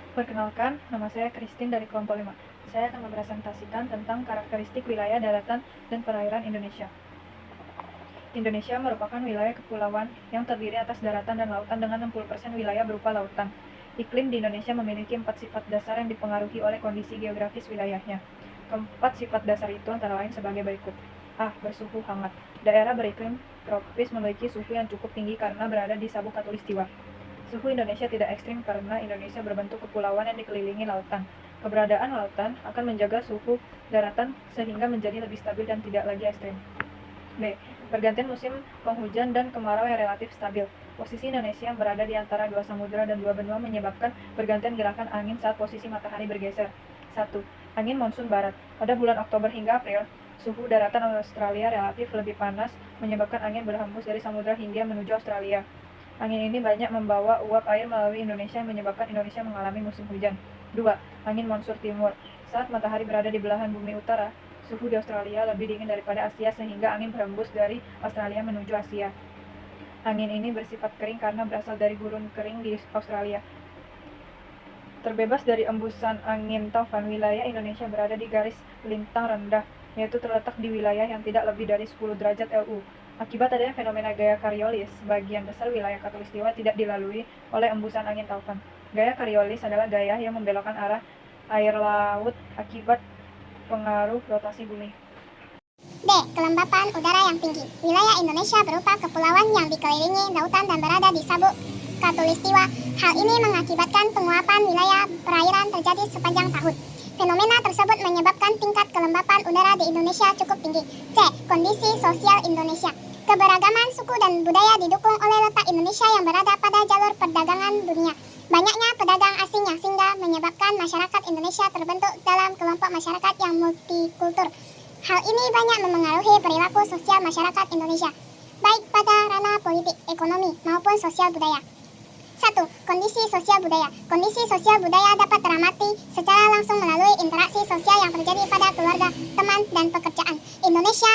Perkenalkan, nama saya Christine dari kelompok 5. Saya akan mempresentasikan tentang karakteristik wilayah daratan dan perairan Indonesia. Indonesia merupakan wilayah kepulauan yang terdiri atas daratan dan lautan dengan 60% wilayah berupa lautan. Iklim di Indonesia memiliki 4 sifat dasar yang dipengaruhi oleh kondisi geografis wilayahnya. Keempat sifat dasar itu antara lain sebagai berikut. A. Bersuhu hangat. Daerah beriklim tropis memiliki suhu yang cukup tinggi karena berada di sabuk khatulistiwa. Suhu Indonesia tidak ekstrim karena Indonesia berbentuk kepulauan yang dikelilingi lautan. Keberadaan lautan akan menjaga suhu daratan sehingga menjadi lebih stabil dan tidak lagi ekstrim. B. Pergantian musim penghujan dan kemarau yang relatif stabil. Posisi Indonesia yang berada di antara dua samudera dan dua benua menyebabkan pergantian gerakan angin saat posisi matahari bergeser. 1. Angin monsun barat. Pada bulan Oktober hingga April, suhu daratan Australia relatif lebih panas, menyebabkan angin berhembus dari Samudra Hindia menuju Australia. Angin ini banyak membawa uap air melalui Indonesia menyebabkan Indonesia mengalami musim hujan. 2. Angin monsun timur. Saat matahari berada di belahan bumi utara, suhu di Australia lebih dingin daripada Asia sehingga angin berhembus dari Australia menuju Asia. Angin ini bersifat kering karena berasal dari gurun kering di Australia. Terbebas dari embusan angin taufan, wilayah Indonesia berada di garis lintang rendah, yaitu terletak di wilayah yang tidak lebih dari 10 derajat LU. Akibat adanya fenomena gaya Coriolis, sebagian besar wilayah khatulistiwa tidak dilalui oleh embusan angin taufan. Gaya Coriolis adalah gaya yang membelokkan arah air laut akibat pengaruh rotasi bumi. D. Kelembapan udara yang tinggi. Wilayah Indonesia berupa kepulauan yang dikelilingi lautan dan berada di sabuk khatulistiwa. Hal ini mengakibatkan penguapan wilayah perairan terjadi sepanjang tahun. Fenomena tersebut menyebabkan tingkat kelembapan udara di Indonesia cukup tinggi. C. Kondisi sosial Indonesia. Keberagaman suku dan budaya didukung oleh letak Indonesia yang berada pada jalur perdagangan dunia. Banyaknya pedagang asing yang singgah menyebabkan masyarakat Indonesia terbentuk dalam kelompok masyarakat yang multikultur. Hal ini banyak memengaruhi perilaku sosial masyarakat Indonesia, baik pada ranah politik, ekonomi, maupun sosial budaya. 1. Kondisi sosial budaya. Kondisi sosial budaya dapat teramati secara langsung melalui interaksi sosial yang terjadi pada keluarga, teman, dan pekerjaan. Indonesia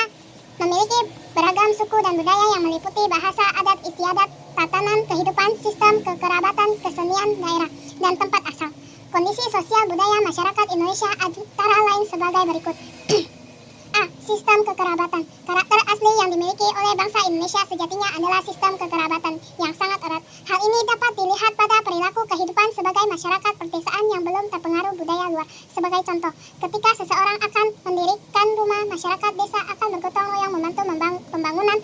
memiliki beragam suku dan budaya yang meliputi bahasa, adat istiadat, tatanan kehidupan, sistem kekerabatan, kesenian daerah, dan tempat asal. Kondisi sosial budaya masyarakat Indonesia antara lain sebagai berikut. A. Sistem kekerabatan. Karakter asli yang dimiliki oleh bangsa Indonesia sejatinya adalah sistem kekerabatan yang sangat erat. Hal ini dapat dilihat pada perilaku kehidupan sebagai masyarakat perdesaan yang belum terpengaruh budaya luar. Sebagai contoh, ketika seseorang akan mendirikan rumah, masyarakat desa akan bergotong royong membantu pembangunan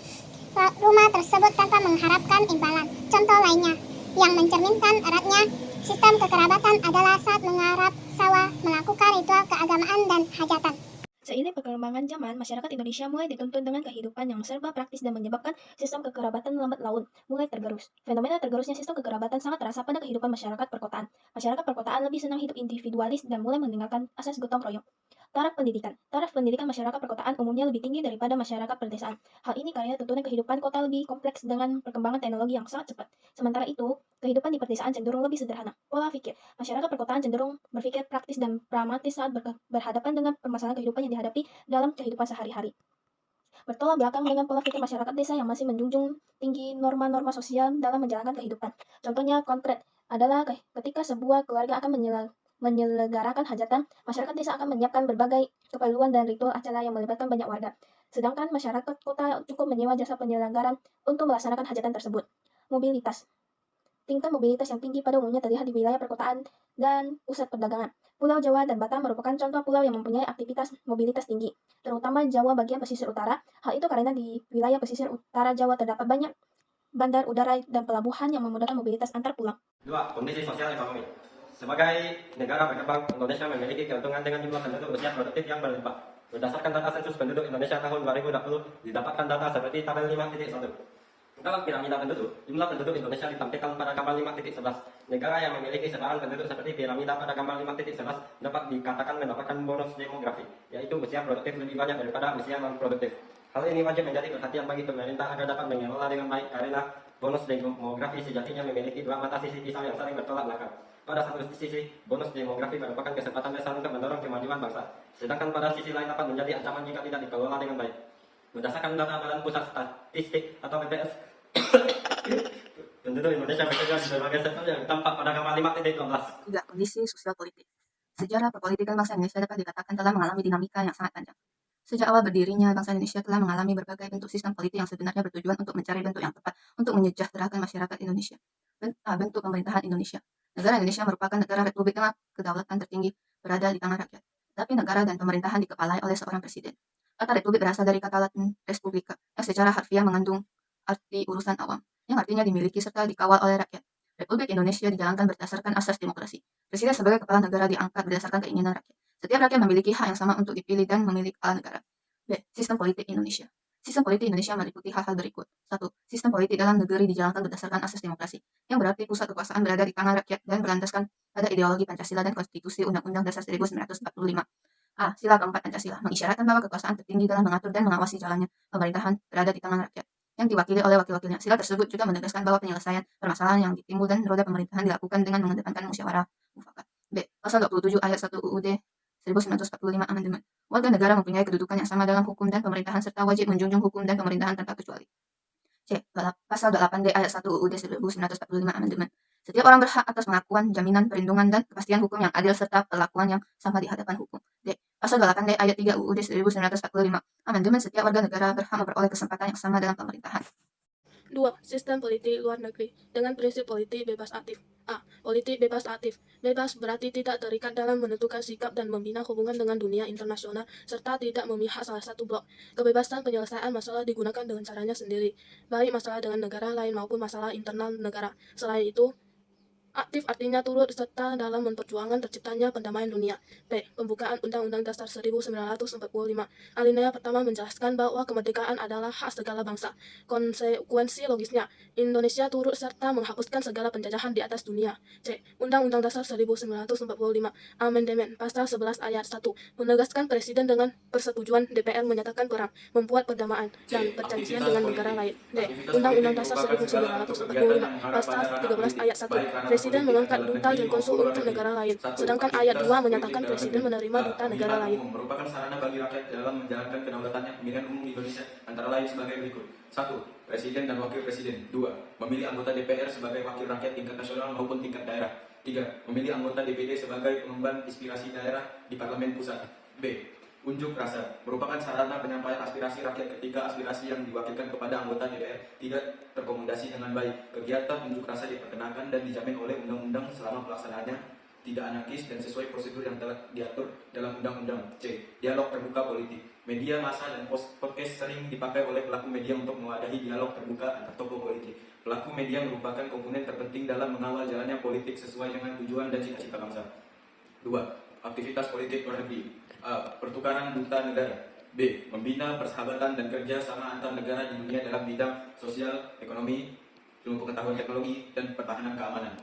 rumah tersebut tanpa mengharapkan imbalan. Contoh lainnya yang mencerminkan eratnya sistem kekerabatan adalah saat menggarap sawah, melakukan ritual keagamaan dan hajatan. Seiring perkembangan zaman, masyarakat Indonesia mulai dituntun dengan kehidupan yang serba praktis dan menyebabkan sistem kekerabatan lambat laun mulai tergerus. Fenomena tergerusnya sistem kekerabatan sangat terasa pada kehidupan masyarakat perkotaan. Masyarakat perkotaan lebih senang hidup individualis dan mulai meninggalkan asas gotong royong. Taraf pendidikan. Taraf pendidikan masyarakat perkotaan umumnya lebih tinggi daripada masyarakat pedesaan. Hal ini karena tuntunan kehidupan kota lebih kompleks dengan perkembangan teknologi yang sangat cepat. Sementara itu, kehidupan di pedesaan cenderung lebih sederhana. Pola pikir. Masyarakat perkotaan cenderung berpikir praktis dan pragmatis saat berhadapan dengan permasalahan kehidupan yang dihadapi dalam kehidupan sehari-hari. Bertolak belakang dengan pola pikir masyarakat desa yang masih menjunjung tinggi norma-norma sosial dalam menjalankan kehidupan. Contohnya konkret adalah ketika sebuah keluarga akan menyelenggarakan hajatan, masyarakat desa akan menyiapkan berbagai keperluan dan ritual acara yang melibatkan banyak warga. Sedangkan masyarakat kota cukup menyewa jasa penyelenggaran untuk melaksanakan hajatan tersebut. Mobilitas. Tingkat mobilitas yang tinggi pada umumnya terlihat di wilayah perkotaan dan pusat perdagangan. Pulau Jawa dan Batam merupakan contoh pulau yang mempunyai aktivitas mobilitas tinggi, terutama Jawa bagian pesisir utara. Hal itu karena di wilayah pesisir utara Jawa terdapat banyak bandar udara dan pelabuhan yang memudahkan mobilitas antar pulau. 2. Kondisi sosial ekonomi. Sebagai negara berkembang, Indonesia memiliki keuntungan dengan jumlah penduduk usia produktif yang berlimpah. Berdasarkan data sensus penduduk Indonesia tahun 2020, didapatkan data seperti tabel 5.1. Dalam piramida penduduk, jumlah penduduk Indonesia ditampilkan pada gambar 5.11. Negara yang memiliki sebaran penduduk seperti piramida pada gambar 5.11 dapat dikatakan mendapatkan bonus demografi, yaitu usia produktif lebih banyak daripada usia non-produktif. Hal ini wajib menjadi perhatian bagi pemerintah agar dapat mengelola dengan baik karena bonus demografi sejatinya memiliki dua mata sisi pisau yang saling bertolak belakang. Pada satu sisi, bonus demografi merupakan kesempatan besar untuk mendorong kemajuan bangsa, sedangkan pada sisi lain dapat menjadi ancaman jika tidak dikelola dengan baik. Berdasarkan data Badan Pusat Statistik atau BPS, penduduk Indonesia bekerja di berbagai sektor yang tampak pada gambar 5.12. 3. Kondisi sosial politik. Sejarah perpolitikan bangsa Indonesia dapat dikatakan telah mengalami dinamika yang sangat panjang. Sejak awal berdirinya, bangsa Indonesia telah mengalami berbagai bentuk sistem politik yang sebenarnya bertujuan untuk mencari bentuk yang tepat untuk menyejahterakan masyarakat Indonesia. Bentuk pemerintahan Indonesia. Negara Indonesia merupakan negara republik dengan kedaulatan tertinggi berada di tangan rakyat. Tapi negara dan pemerintahan dikepalai oleh seorang presiden. Kata republik berasal dari kata Latin respublica, yang secara harfiah mengandung arti urusan awam, yang artinya dimiliki serta dikawal oleh rakyat. Republik Indonesia dijalankan berdasarkan asas demokrasi. Presiden sebagai kepala negara diangkat berdasarkan keinginan rakyat. Setiap rakyat memiliki hak yang sama untuk dipilih dan memilih kepala negara. B. Sistem politik Indonesia. Sistem politik Indonesia meliputi hal-hal berikut. 1. Sistem politik dalam negeri dijalankan berdasarkan asas demokrasi, yang berarti pusat kekuasaan berada di tangan rakyat dan berlandaskan pada ideologi Pancasila dan Konstitusi Undang-Undang Dasar 1945. A. Sila keempat Pancasila mengisyaratkan bahwa kekuasaan tertinggi dalam mengatur dan mengawasi jalannya pemerintahan berada di tangan rakyat, yang diwakili oleh wakil-wakilnya. Sila tersebut juga menegaskan bahwa penyelesaian permasalahan yang timbul dan roda pemerintahan dilakukan dengan mengedepankan musyawarah mufakat. B. Pasal 27 ayat 1 UUD 1945 Amandemen. Warga negara mempunyai kedudukan yang sama dalam hukum dan pemerintahan serta wajib menjunjung hukum dan pemerintahan tanpa kecuali. C. Pasal 8D ayat 1 UUD 1945 Amandemen. Setiap orang berhak atas pengakuan, jaminan, perlindungan, dan kepastian hukum yang adil serta perlakuan yang sama di hadapan hukum. D. Pasal 8D ayat 3 UUD 1945 Amandemen. Setiap warga negara berhak memperoleh kesempatan yang sama dalam pemerintahan. 2. Sistem politik luar negeri dengan prinsip politik bebas aktif. A. Politik bebas aktif. Bebas berarti tidak terikat dalam menentukan sikap dan membina hubungan dengan dunia internasional serta tidak memihak salah satu blok. Kebebasan penyelesaian masalah digunakan dengan caranya sendiri, baik masalah dengan negara lain maupun masalah internal negara. Selain itu, aktif artinya turut serta dalam memperjuangkan terciptanya pendamaian dunia. B. Pembukaan Undang-Undang Dasar 1945. Alinea pertama menjelaskan bahwa kemerdekaan adalah hak segala bangsa. Konsekuensi logisnya, Indonesia turut serta menghapuskan segala penjajahan di atas dunia. C. Undang-Undang Dasar 1945. Amandemen Pasal 11 ayat 1 menegaskan presiden dengan persetujuan DPR menyatakan perang, membuat perdamaian, dan perjanjian dengan negara lain. D. Undang-Undang Dasar 1945 Pasal 13 ayat 1 Presiden mengangkat duta dan konsul untuk negara lain, sedangkan ayat 2 menyatakan presiden menerima duta negara lain. Merupakan sarana bagi rakyat dalam menjalankan kedaulatannya. Pemilihan umum Indonesia antara lain sebagai berikut. 1. Presiden dan wakil presiden. 2. Memilih anggota DPR sebagai wakil rakyat tingkat nasional maupun tingkat daerah. 3. Memilih anggota DPD sebagai pengemban aspirasi daerah di parlemen pusat. B. Unjuk rasa merupakan sarana penyampaian aspirasi rakyat ketika aspirasi yang diwakilkan kepada anggota DPR tidak terkomodasi dengan baik. Kegiatan unjuk rasa diperkenakan dan dijamin oleh undang-undang selama pelaksanaannya tidak anarkis dan sesuai prosedur yang telah diatur dalam undang-undang. C. Dialog terbuka politik. Media massa dan podcast sering dipakai oleh pelaku media untuk mewadahi dialog terbuka antar tokoh politik. Pelaku media merupakan komponen terpenting dalam mengawal jalannya politik sesuai dengan tujuan dan cita-cita bangsa. 2. Aktivitas politik luar negeri. A. Pertukaran duta negara. B. Membina persahabatan dan kerja sama antar negara di dunia dalam bidang sosial, ekonomi, ilmu pengetahuan teknologi, dan pertahanan keamanan.